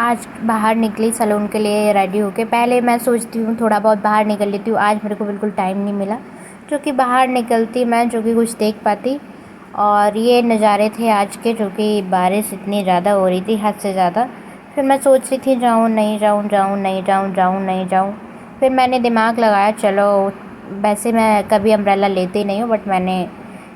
आज बाहर निकली सैलून के लिए रेडी होके। पहले मैं सोचती हूँ थोड़ा बहुत बाहर निकल लेती हूँ, आज मेरे को बिल्कुल टाइम नहीं मिला जो कि बाहर निकलती मैं जो कि कुछ देख पाती। और ये नज़ारे थे आज के, जो कि बारिश इतनी ज़्यादा हो रही थी, हद से ज़्यादा। फिर मैं सोच रही थी जाऊँ नहीं जाऊँ, जाऊँ नहीं जाऊँ, जाऊँ नहीं जाऊँ। फिर मैंने दिमाग लगाया चलो, वैसे मैं कभी अम्ब्रेला लेती नहीं हूँ बट मैंने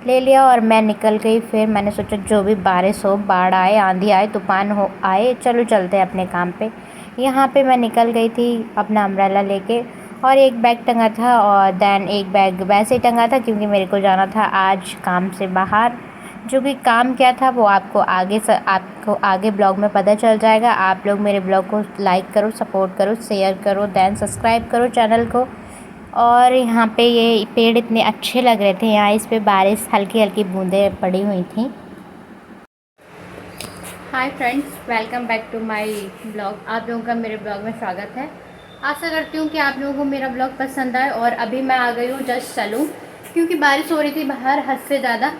ले लिया और मैं निकल गई। फिर मैंने सोचा जो भी बारिश हो, बाढ़ आए, आंधी आए, तूफ़ान हो आए, चलो चलते हैं अपने काम पे। यहाँ पे मैं निकल गई थी अपना अम्ब्रेला लेके, और एक बैग टंगा था और दैन एक बैग वैसे ही टंगा था क्योंकि मेरे को जाना था आज काम से बाहर। जो कि काम क्या था वो आपको आगे ब्लॉग में पता चल जाएगा। आप लोग मेरे ब्लॉग को लाइक करो, सपोर्ट करो, शेयर करो, दैन सब्सक्राइब करो चैनल को। और यहाँ पे ये पेड़ इतने अच्छे लग रहे थे, यहाँ इस पे बारिश हल्की हल्की बूंदें पड़ी हुई थी। Hi friends, welcome back to my blog. आप लोगों का मेरे ब्लॉग में स्वागत है। आशा करती हूँ कि आप लोगों को मेरा ब्लॉग पसंद आए। और अभी मैं आ गई हूँ जस्ट सैलून, क्योंकि बारिश हो रही थी बाहर हद से ज़्यादा,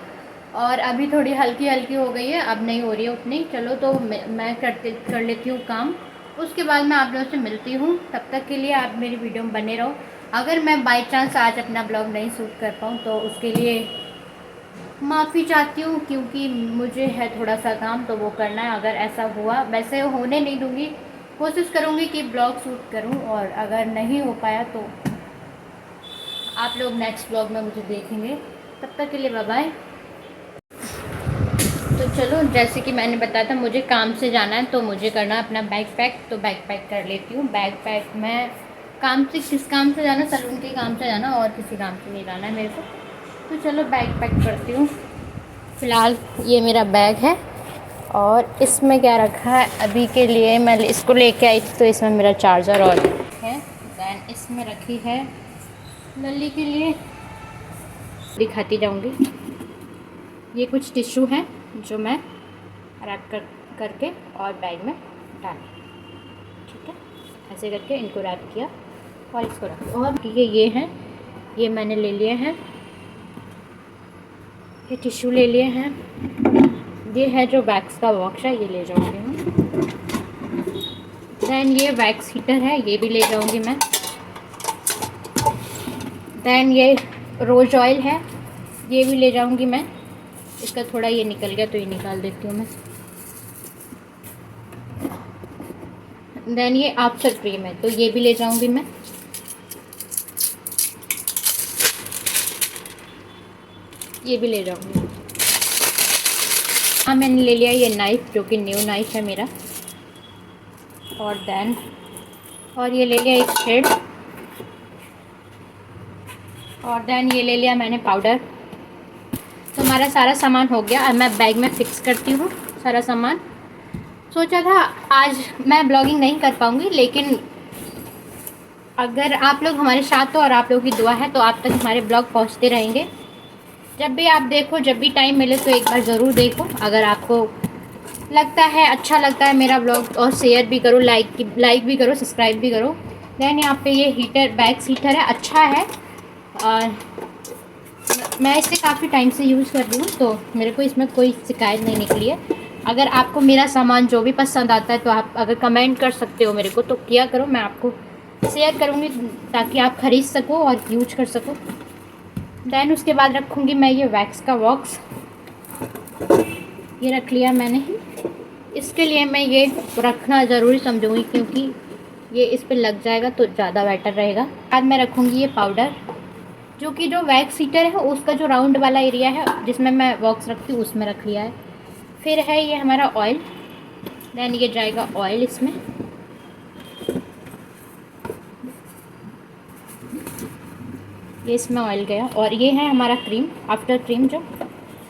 और अभी थोड़ी हल्की हल्की हो गई है, अब नहीं हो रही है उतनी। चलो तो मैं कर लेती हूँ काम, उसके बाद मैं आप लोगों से मिलती हूँ। तब तक के लिए आप मेरी वीडियो में बने रहो। अगर मैं बाई चांस आज अपना ब्लॉग नहीं शूट कर पाऊँ तो उसके लिए माफ़ी चाहती हूँ, क्योंकि मुझे है थोड़ा सा काम तो वो करना है। अगर ऐसा हुआ, वैसे होने नहीं दूँगी, कोशिश करूँगी कि ब्लॉग शूट करूँ, और अगर नहीं हो पाया तो आप लोग नेक्स्ट ब्लॉग में मुझे देखेंगे। तब तक के लिए बाय बाय। तो चलो, जैसे कि मैंने बताया था मुझे काम से जाना है, तो मुझे करना है अपना बैग पैक। तो बैग पैक कर लेती हूँ। बैग पैक मैं काम से, किस काम से जाना, सैलून के काम से जाना, और किसी काम से नहीं जाना है मेरे को। तो चलो बैग पैक करती हूँ। फ़िलहाल ये मेरा बैग है, और इसमें क्या रखा है अभी के लिए, मैं इसको लेके आई थी तो इसमें मेरा चार्जर और है। दैन इसमें रखी है लल्ली के लिए, दिखाती जाऊँगी। ये कुछ टिश्यू हैं जो मैं रैप करके और बैग में डाली। ठीक है, ऐसे करके इनको रैप किया और इसको रख दिया। और ये हैं, ये मैंने ले लिए हैं, ये टिश्यू ले लिए हैं। ये है जो वैक्स का बॉक्स है, ये ले जाऊंगी मैं। दैन ये वैक्स हीटर है, ये भी ले जाऊंगी मैं। दैन ये रोज़ ऑयल है, ये भी ले जाऊंगी मैं। इसका थोड़ा ये निकल गया तो ये निकाल देती हूँ मैं। दैन ये आफ्टर क्रीम है, तो ये भी ले जाऊंगी मैं। ये भी ले जाऊंगी। हाँ, मैंने ले लिया ये नाइफ़, जो कि न्यू नाइफ़ है मेरा। और ये ले लिया एक थ्रेड। और दैन ये ले लिया मैंने पाउडर। तो हमारा सारा सामान हो गया। अब मैं बैग में फ़िक्स करती हूँ सारा सामान। सोचा था आज मैं ब्लॉगिंग नहीं कर पाऊँगी, लेकिन अगर आप लोग हमारे साथ हो और आप लोगों की दुआ है तो आप तक हमारे ब्लॉग पहुँचते रहेंगे। जब भी आप देखो, जब भी टाइम मिले तो एक बार ज़रूर देखो। अगर आपको लगता है, अच्छा लगता है मेरा ब्लॉग, और शेयर भी करो, लाइक भी करो, सब्सक्राइब भी करो। दैन यहाँ पे ये हीटर, बैग्स हीटर है, अच्छा है, और मैं इसे काफ़ी टाइम से यूज़ कर रही हूँ, तो मेरे को इसमें कोई शिकायत नहीं निकली है। अगर आपको मेरा सामान जो भी पसंद आता है तो आप अगर कमेंट कर सकते हो मेरे को, तो किया करो, मैं आपको शेयर करूँगी ताकि आप ख़रीद सको और यूज कर सको। दैन उसके बाद रखूँगी मैं ये वैक्स का बॉक्स, ये रख लिया मैंने। इसके लिए मैं ये रखना ज़रूरी समझूँगी, क्योंकि ये इस पर लग जाएगा तो ज़्यादा बेटर रहेगा। बाद में रखूँगी ये पाउडर, जो कि जो वैक्स हीटर है उसका जो राउंड वाला एरिया है जिसमें मैं बॉक्स रखती हूँ, उसमें रख लिया है। फिर है ये हमारा ऑयल। दैन ये जाएगा ऑयल इसमें। ये इसमें ऑयल गया। और ये है हमारा क्रीम, आफ्टर क्रीम जो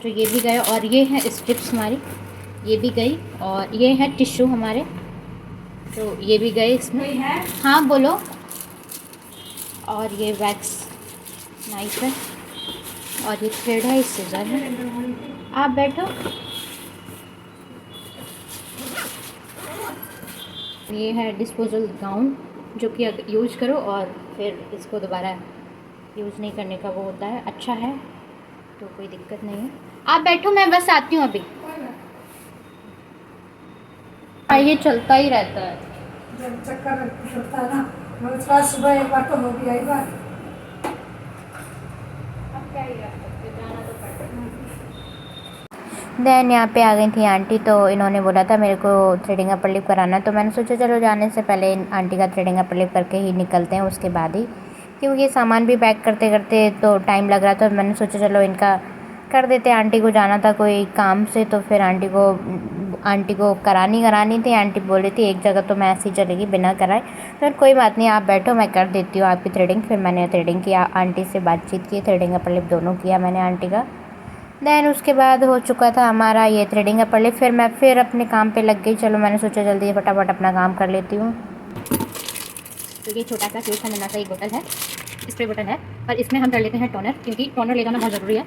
ये भी गया। और ये है स्ट्रिप्स हमारी, ये भी गई। और ये है टिश्यू हमारे, तो ये भी गए इसमें। हाँ बोलो। और ये वैक्स नाइफ है, और ये थ्रेड है, इससे सीजर है। आप बैठो। ये है डिस्पोजल गाउन, जो कि यूज करो और फिर इसको दोबारा यूज़ नहीं करने का वो होता है। अच्छा है, तो कोई दिक्कत नहीं है। आप बैठो, मैं बस आती हूँ अभी। ये चलता ही रहता है। जब चक्कर चलता है ना, मतलब उसके बाद सुबह एक बार तो हो गया एक बार। अब क्या ही कर सकते, जाना तो पड़ेगा। देन यहाँ पे आ गई थी आंटी, तो इन्होंने बोला था मेरे को थ्रेडिंग अपर लिप कराना, तो मैंने सोचा चलो जाने से पहले आंटी का थ्रेडिंग अपर लिप करके ही निकलते हैं उसके बाद ही, क्योंकि सामान भी पैक करते करते तो टाइम लग रहा था। तो मैंने सोचा चलो इनका कर देते। आंटी को जाना था कोई काम से, तो फिर आंटी को करानी थी। आंटी बोल रही थी एक जगह तो मैं ऐसी चलेगी बिना कराए। फिर कोई बात नहीं, आप बैठो, मैं कर देती हूँ आपकी थ्रेडिंग। फिर मैंने थ्रेडिंग किया, आंटी से बातचीत की, थ्रेडिंग अपर लिप दोनों किया मैंने आंटी का। देन उसके बाद हो चुका था हमारा ये थ्रेडिंग अपर लिप। फिर मैं अपने काम पे लग गई। चलो मैंने सोचा जल्दी फटाफट अपना काम कर लेती हूँ। तो ये छोटा सा क्यूट सा नन्हा सा एक बोतल है, स्प्रे बोतल है, और इसमें हम कर लेते हैं टोनर, क्योंकि टोनर ले जाना बहुत ज़रूरी है।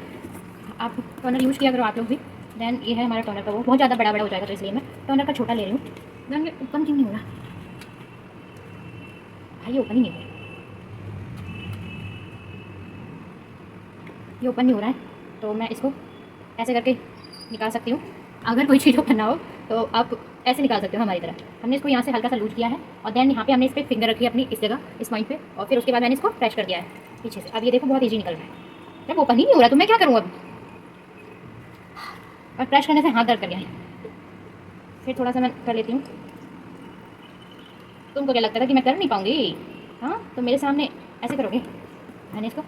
आप टोनर यूज़ किया करो आप लोग भी। देन ये है हमारा टोनर का, वो बहुत ज़्यादा बड़ा हो जाएगा, तो इसलिए मैं टोनर का छोटा ले रही हूँ। देन ये ओपन क्यों नहीं हो रहा भाई, ये ओपन ही नहीं हो रहा, ये ओपन नहीं हो रहा है। तो मैं इसको ऐसे करके निकाल सकती हूँ। अगर कोई चीज़ ओपन ना हो तो आप ऐसे निकाल सकते हो हमारी तरह। हमने इसको यहाँ से हल्का सा लूज किया है, और देन यहाँ पे हमने इस पर फिंगर रखी है अपनी इस जगह, इस पॉइंट पे, और फिर उसके बाद मैंने इसको प्रेस कर दिया है पीछे से। अब ये देखो बहुत ईजी निकल रहा है। जब ओपन ही नहीं हो रहा तो मैं क्या करूँ अब, और प्रेस करने से हाथ दर्द कर गया है। फिर थोड़ा सा मैं कर लेती हूँ। तुमको क्या लगता था कि मैं कर नहीं पाऊँगी? हाँ, तो मेरे सामने ऐसे करोगे। मैंने इसको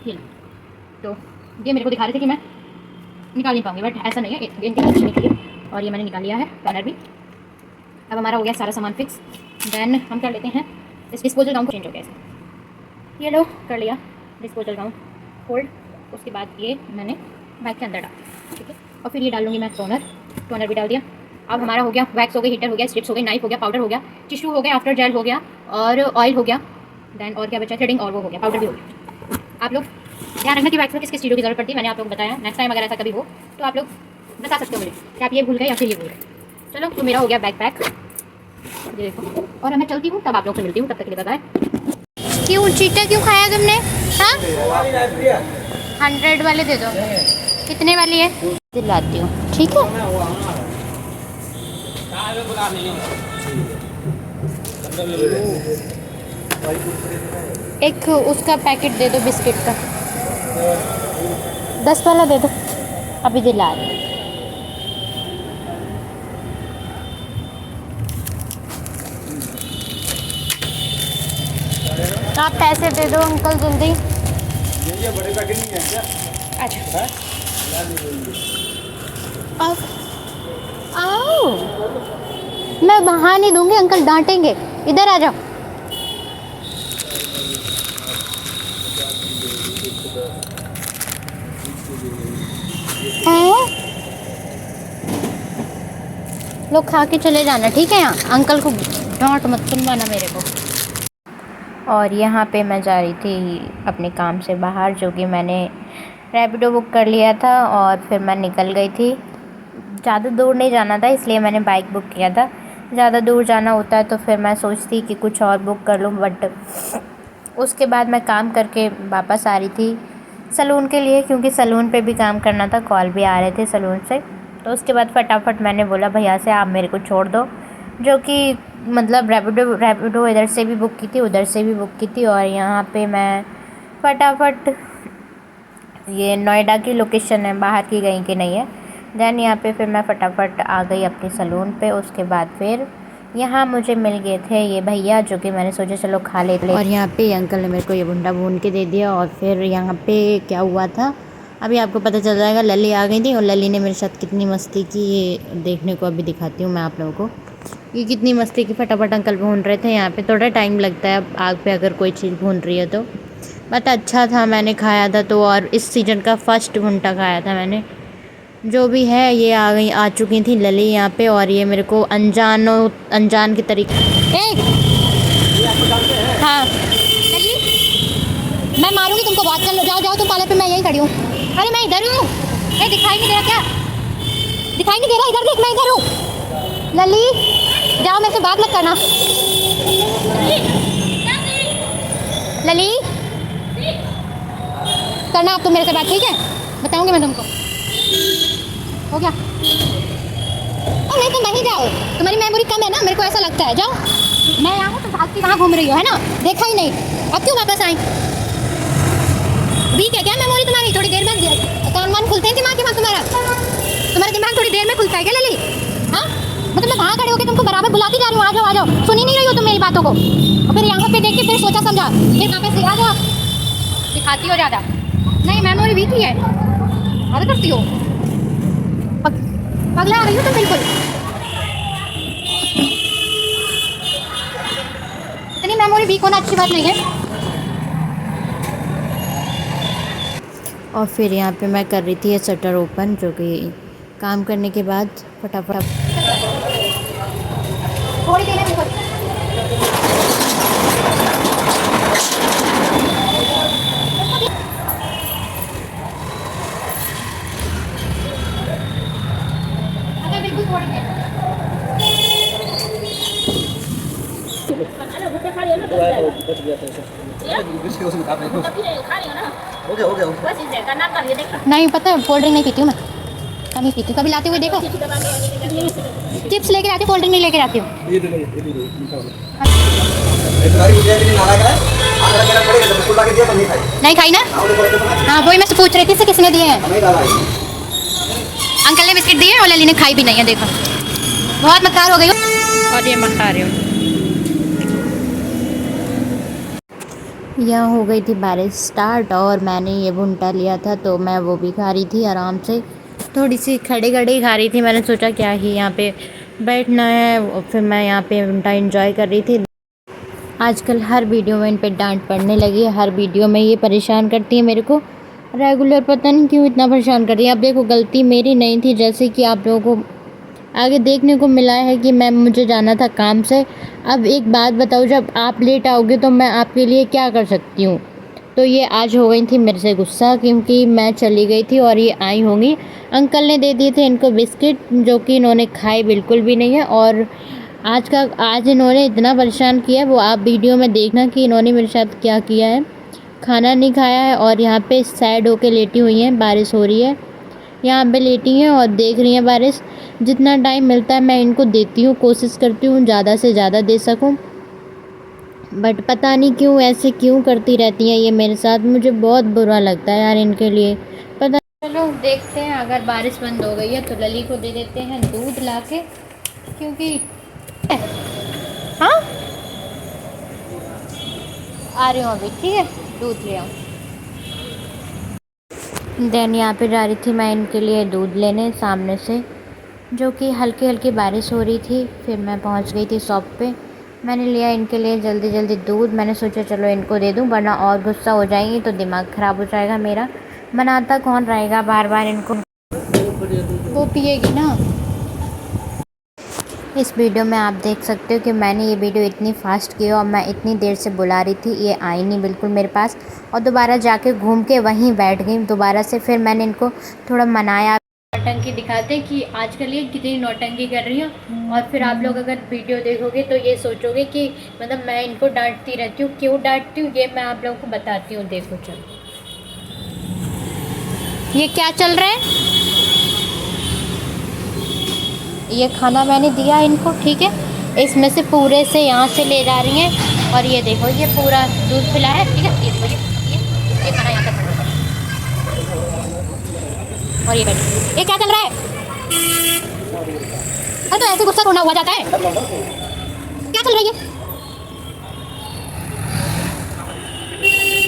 ये तो ये मेरे को दिखा रहे थे कि मैं निकाल नहीं पाऊंगी, बट ऐसा नहीं है, इनके खींचने के लिए। और ये मैंने निकाल लिया है टोनर भी। अब हमारा हो गया सारा सामान फिक्स। देन हम कर लेते हैं इस डिस्पोजल गाउन को, चेंज हो गया ऐसे। ये लो कर लिया डिस्पोजल गाउन फोल्ड। उसके बाद ये मैंने बैग के अंदर डाला, ठीक है। और फिर ये डाल लूँगी मैं टोनर भी डाल दिया। अब हमारा हो गया वैक्स हो गई, हीटर हो गया, स्ट्रिप्स हो गई, नाइफ हो गया, पाउडर हो गया, टिश्यू हो गया, आफ्टर जेल हो गया, और ऑयल हो गया। देन और क्या बचा, थ्रेडिंग, और वो हो गया, पाउडर भी हो गया। आप लोग ध्यान रखना कि वैक्स में किस चीज़ों की जरूरत पड़ती है, मैंने आप लोग बताया। नेक्स्ट टाइम अगर ऐसा कभी हो तो आप लोग बता सकते हो मुझे कि आप ये भूल गए या फिर ये भूल गए। चलो, तो मेरा हो गया बैग पैक, ये देखो। और मैं चलती हूँ, तब आप लोग से मिलती हूँ, तब तक के लिए बाय। क्यों चीटा क्यों खाया तुमने? हाँ, 100 वाले दे दो। कितने वाली है? दिलाती हूँ, ठीक है। एक उसका पैकेट दे दो बिस्किट का, 10 वाला दे दो, अभी दिला रही। आप पैसे दे दो अंकल जल्दी। ये बड़े पैकेट नहीं है क्या? अच्छा, आओ, मैं वहाँ नहीं दूंगी, अंकल डांटेंगे। इधर आ जाओ। लोग खा के चले जाना, ठीक है। यहाँ अंकल को डांट मत सुनवाना मेरे को। और यहाँ पे मैं जा रही थी अपने काम से बाहर, जो कि मैंने रैपिडो बुक कर लिया था, और फिर मैं निकल गई थी। ज़्यादा दूर नहीं जाना था, इसलिए मैंने बाइक बुक किया था। ज़्यादा दूर जाना होता है तो फिर मैं सोचती कि कुछ और बुक कर लूँ, बट उसके बाद मैं काम करके वापस आ रही थी सलून के लिए, क्योंकि सलून पे भी काम करना था, कॉल भी आ रहे थे सलून से। तो उसके बाद फटाफट मैंने बोला भैया से आप मेरे को छोड़ दो, जो कि मतलब रैपिडो इधर से भी बुक की थी, उधर से भी बुक की थी। और यहाँ पे मैं फटाफट, ये नोएडा की लोकेशन है, बाहर की कहीं की नहीं है। देन यहाँ पे फिर मैं फटाफट आ गई अपनी सलून पे। उसके बाद फिर यहाँ मुझे मिल गए थे ये भैया, जो कि मैंने सोचा चलो खा लेते। और यहाँ पे अंकल ने मेरे को ये भुंडा भून के दे दिया। और फिर यहाँ पे क्या हुआ था अभी आपको पता चल जाएगा। लली आ गई थी, और लली ने मेरे साथ कितनी मस्ती की ये देखने को अभी दिखाती हूँ मैं आप लोगों को। ये कितनी मस्ती की, फटाफट अंकल भून रहे थे। यहाँ पे थोड़ा टाइम लगता है आग पे अगर कोई चीज़ भून रही है तो, बट अच्छा था, मैंने खाया था तो। और इस सीज़न का फर्स्ट भुंटा खाया था मैंने। जो भी है, ये आ चुकी थी लली यहाँ पे, और ये मेरे को अनजान के तरीके। हाँ लली, मैं मारूंगी तुमको, बात कर लो। जाओ जाओ तुम पार्लर पे, मैं यहीं खड़ी हूँ। अरे मैं इधर हूँ, दिखाई नहीं दे रहा क्या? दिखाई नहीं दे रहा, इधर देख, मैं इधर हूँ। लली जाओ, मेरे से बात मत करना। लली करना आप तुम मेरे से बात, ठीक है? बताऊंगी मैं तुमको। हो गया? नहीं तो नहीं जाओ, तुम्हारी मेमोरी कम है ना, मेरे को ऐसा लगता है। जाओ, मैं यहाँ हूँ तो भागती वहाँ घूम रही हो, है ना? देखा ही नहीं, अब क्यों वापस आई? वीक है क्या मेमोरी तुम्हारी? थोड़ी देर में कान वान खुलते हैं दिमाग तुम्हारा दिमाग थोड़ी देर में खुलता है क्या लली? हाँ, मतलब मैं वहाँ खड़े होकर तुमको बराबर बुलाती जा रही हूँ, आ जाओ आ जाओ, सुन ही नहीं रही हो तुम मेरी बातों को, और फिर यहाँ पे देख के फिर सोचा समझा, फिर वापस से आ जाओ, दिखाती हो ज़्यादा। नहीं, मेमोरी वीक ही है, आदत करती हो, पगला आ रही हो तुम बिल्कुल। इतनी मेमोरी वीक होना अच्छी बात नहीं है। और फिर यहाँ पे मैं कर रही थी ये शटर ओपन, जो कि काम करने के बाद फटाफट थोड़ी देर में बिल्कुल थोड़ी देर। नहीं पता है, कोल्ड ड्रिंक नहीं पीती हूँ मैं, कम ही पीती हूँ। कभी लाते हुए देखो, चिप्स लेके आती हूँ, कोल्ड ड्रिंक नहीं लेके आती हूँ। नहीं खाई ना? हाँ, वही मैं पूछ रही थी से किसने दिए हैं। अंकल ने बिस्किट दिए और लली ने खाई भी नहीं है, देखो बहुत मक्कार हो गई हो। और ये मैं खा रही हूँ। यहाँ हो गई थी बारिश स्टार्ट और मैंने ये भुंटा लिया था, तो मैं वो भी खा रही थी आराम से, थोड़ी सी खड़े खड़े ही खा रही थी। मैंने सोचा क्या ही यहाँ पे बैठना है, और फिर मैं यहाँ पे भुंटा एंजॉय कर रही थी। आजकल हर वीडियो में इन पे डांट पड़ने लगी है, हर वीडियो में ये परेशान करती है मेरे को रेगुलर, पता नहीं क्यों इतना परेशान कर रही है। अब देखो गलती मेरी नहीं थी, जैसे कि आप लोगों को आगे देखने को मिला है कि मुझे जाना था काम से। अब एक बात बताओ, जब आप लेट आओगे तो मैं आपके लिए क्या कर सकती हूँ? तो ये आज हो गई थी मेरे से गुस्सा, क्योंकि मैं चली गई थी और ये आई होंगी। अंकल ने दे दिए थे इनको बिस्किट, जो कि इन्होंने खाए बिल्कुल भी नहीं है, और आज इन्होंने इतना परेशान किया, वो आप वीडियो में देखना कि इन्होंने मेरे साथ क्या किया है। खाना नहीं खाया है और यहाँ पे सैड होके लेटी हुई हैं, बारिश हो रही है, यहाँ पे लेटी हैं और देख रही हैं बारिश। जितना टाइम मिलता है मैं इनको देती हूँ, कोशिश करती हूँ ज़्यादा से ज़्यादा दे सकूँ, बट पता नहीं क्यों ऐसे क्यों करती रहती हैं ये मेरे साथ। मुझे बहुत बुरा लगता है यार इनके लिए, पता। चलो देखते हैं, अगर बारिश बंद हो गई है तो लली को दे देते हैं दूध ला के, क्योंकि हाँ आ रही हूँ अभी, ठीक है, दूध ले आऊँ। देन यहाँ पे जा रही थी मैं इनके लिए दूध लेने सामने से, जो कि हल्की हल्की बारिश हो रही थी। फिर मैं पहुँच गई थी शॉप पे, मैंने लिया इनके लिए जल्दी जल्दी दूध। मैंने सोचा चलो इनको दे दूँ, वरना और गुस्सा हो जाएंगी तो दिमाग ख़राब हो जाएगा मेरा। बनाता कौन रहेगा बार बार इनको, वो पिएगी ना। इस वीडियो में आप देख सकते हो कि मैंने ये वीडियो इतनी फास्ट की और मैं इतनी देर से बुला रही थी, ये आई नहीं बिल्कुल मेरे पास, और दोबारा जाके घूम के वहीं बैठ गई दोबारा से। फिर मैंने इनको थोड़ा मनाया, नौटंकी दिखाते कि आजकल ये कितनी नौटंकी कर रही हैं। और फिर आप लोग अगर वीडियो देखोगे तो ये सोचोगे कि मतलब मैं इनको डांटती रहती हूँ, क्यों डांटती हूँ ये मैं आप लोगों को बताती हूँ। देखो चलो ये क्या चल रहा है, ये खाना मैंने दिया इनको, ठीक है, इसमें से पूरे से यहाँ से ले जा रही हैं, और ये देखो ये पूरा दूध पिला है, ठीक है, ये देखो ये खाना यहाँ तक, और ये बैठ, ये क्या चल रहा है? अरे तो ऐसे गुस्सा थोड़ा हुआ जाता है, क्या चल रही है?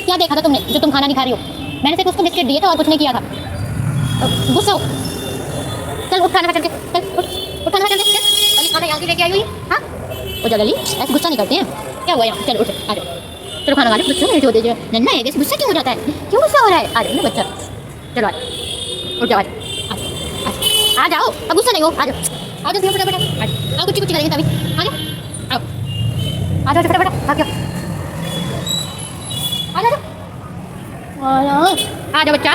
क्या देखा था तुमने जो तुम खाना नहीं खा रही हो? मैंने सिर्फ उसको बिस्किट दिए थे और कुछ नहीं किया था, तो गुस्सा हो। चल उठ खाना खा, चल के चल उठ खाना खा, चल के चल, और ये खाना यहाँ की लेके आई हुई है। हाँ वो जगह ली, ऐसे गुस्सा नहीं करते हैं, क्या हुआ यहाँ? चल उठ आ जाओ, चलो खाना खा लो, गुस्सा नहीं हो दीजिए। नन्ना है जैसे गुस्सा क्यों हो जाता है, क्यों गुस्सा हो रहा है? आ जाओ ना बच्चा, चलो आ जाओ, उठ जाओ, आ जाओ, अब गुस्सा नहीं हो, आ जाओ आ जाओ फटाफट, आओ कुछ करेंगे तभी, आ जाओ आओ आ जाओ फटाफट, आ जाओ आ जाओ आ जाओ बच्चा।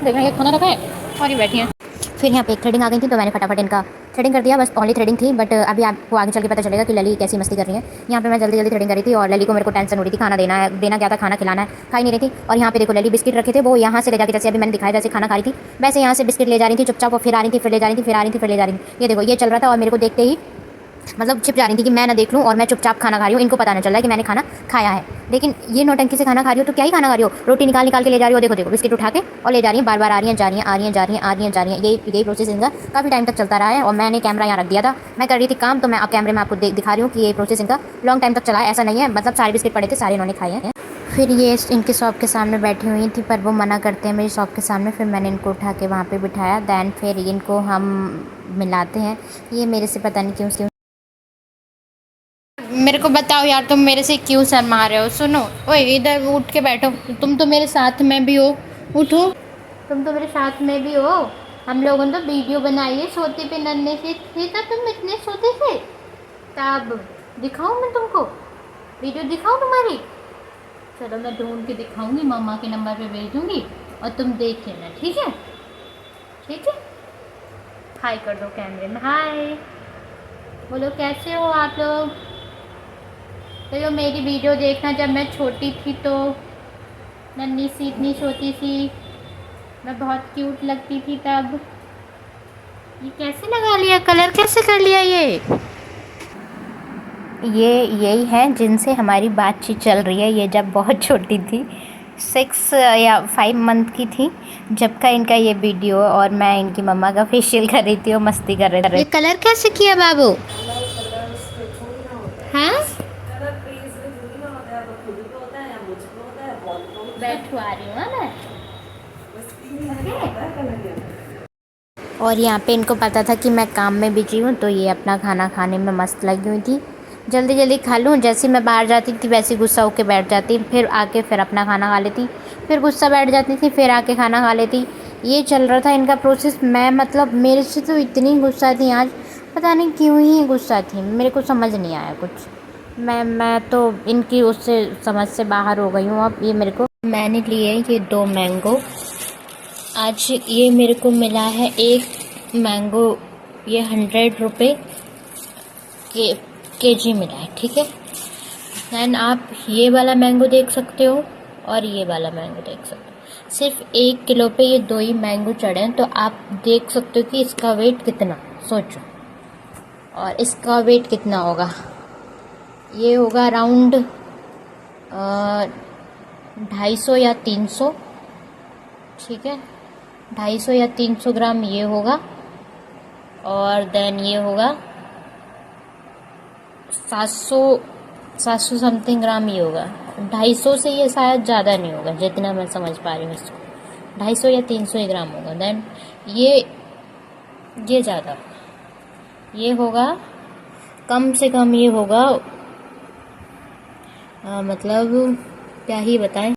देखना ये खाना रखा है और ये बैठी हैं। फिर यहाँ पे एक थ्रेडिंग आ गई थी तो मैंने फटाफट इनका थ्रेडिंग कर दिया, बस ओनली थ्रेडिंग थी। बट अभी आपको आगे चल के पता चलेगा कि लली कैसी मस्ती कर रही है। यहाँ पे मैं जल्दी जल्दी थ्रेडिंग करी थी और लली को मेरे को टेंशन हो रही थी, खाना देना क्या था, खाना खिलाना है, खा ही नहीं रही थी। और यहाँ पे देखो लली बिस्किट रखे थे, वो यहाँ से ले जाके, जैसे अभी मैंने दिखाया जैसे खाना खा रही थी वैसे यहाँ से बिस्किट ले जा रही थी चुपचाप, और फिर आ रही थी, फिर ले जा रही थी, फिर आ रही थी, फिर ले जा रही थी। ये देखो ये चल रहा था और मेरे को देखते ही मतलब छिप जा रही थी कि मैं ना देख लूँ और मैं चुपचाप खाना खा रही हूँ, इनको पता ना चल रहा है कि मैंने खाना खाया है। लेकिन ये नौटंकी से खाना खा रही हो तो क्या ही खाना खा रही हो, रोटी निकाल के ले जा रही हो। देखो देखो बिस्किट उठा के और ले जा रही है, बार बार आ रही हैं, जा रही हैं, आ रही हैं, जा रही हैं, आ रही हैं, जा रही हैं। यही प्रोसेस इनका काफ़ी टाइम तक चलता रहा है। और मैंने कैमरा यहाँ रख दिया था, मैं कर रही थी काम, तो मैं कैमरे में आपको दिखा रही हूँ कि ये प्रोसेस इनका लॉन्ग टाइम तक चला है। ऐसा नहीं है, मतलब सारे बिस्किट पड़े थे, सारे इन्होंने खाए हैं। फिर ये इनके शॉप के सामने बैठी हुई थी, पर वो मना करते हैं मेरी शॉप के सामने। फिर मैंने इनको उठा के वहाँ पे बिठाया, दैन फिर इनको हम मिलाते हैं। ये मेरे से पता नहीं क्यों मेरे को बताओ यार, तुम मेरे से क्यों शर्मा रहे हो? सुनो, ओए इधर उठ के बैठो, तुम तो मेरे साथ में भी हो, उठो, तुम तो मेरे साथ में भी हो। हम लोगों ने तो वीडियो बनाई है सोते पे नन्हे से थे, तब तुम इतने सोते थे। तब दिखाऊं मैं तुमको वीडियो, दिखाऊं तुम्हारी? चलो मैं ढूंढ के दिखाऊंगी, मामा के नंबर पे भेज दूंगी और तुम देख लेना, ठीक है? ठीक है, हाय कर दो कैमरे में, हाय बोलो, कैसे हो आप लोग? तो मेरी वीडियो देखना, जब मैं छोटी थी तो नन्ही सी इतनी छोटी सी मैं बहुत क्यूट लगती थी तब। ये कैसे लगा लिया, कलर कैसे कर लिया? ये यही हैं जिनसे हमारी बातचीत चल रही है। ये जब बहुत छोटी थी, 6 या 5 मंथ की थी जब का इनका ये वीडियो, और मैं इनकी मम्मा का फेशियल कर रही थी और मस्ती कर रहे थे। ये कलर कैसे किया बाबू? हाँ, बैठवा रही हूँ मैं। और यहाँ पे इनको पता था कि मैं काम में बिजी हूँ, तो ये अपना खाना खाने में मस्त लगी हुई थी। जल्दी जल्दी खा लूँ, जैसे मैं बाहर जाती थी वैसे गुस्सा होकर बैठ जाती, फिर आके फिर अपना खाना खा लेती, फिर गुस्सा बैठ जाती थी, फिर आके खाना खा लेती। ये चल रहा था इनका प्रोसेस। मैं मतलब मेरे से तो इतनी गुस्सा थी आज, पता नहीं क्यों ही गुस्सा थी, मेरे को समझ नहीं आया कुछ। मैं तो इनकी उससे समझ से बाहर हो गई हूँ अब। ये मेरे को, मैंने लिए ये 2 मैंगो आज, ये मेरे को मिला है एक मैंगो, ये 100 रुपये केजी मिला है, ठीक है। दैन आप ये वाला मैंगो देख सकते हो और ये वाला मैंगो देख सकते हो। सिर्फ 1 किलो पे ये 2 ही मैंगो चढ़े हैं, तो आप देख सकते हो कि इसका वेट कितना, सोचो। और इसका वेट कितना होगा? ये होगा अराउंड 250 या 300, ठीक है, 250 या 300 ग्राम ये होगा। और देन ये होगा 700 समथिंग ग्राम ये होगा। 250 से ये शायद ज़्यादा नहीं होगा, जितना मैं समझ पा रही हूँ इसको, 250 या 300 ही ग्राम होगा। देन ये ज़्यादा, ये होगा कम से कम, ये होगा मतलब क्या ही बताएं।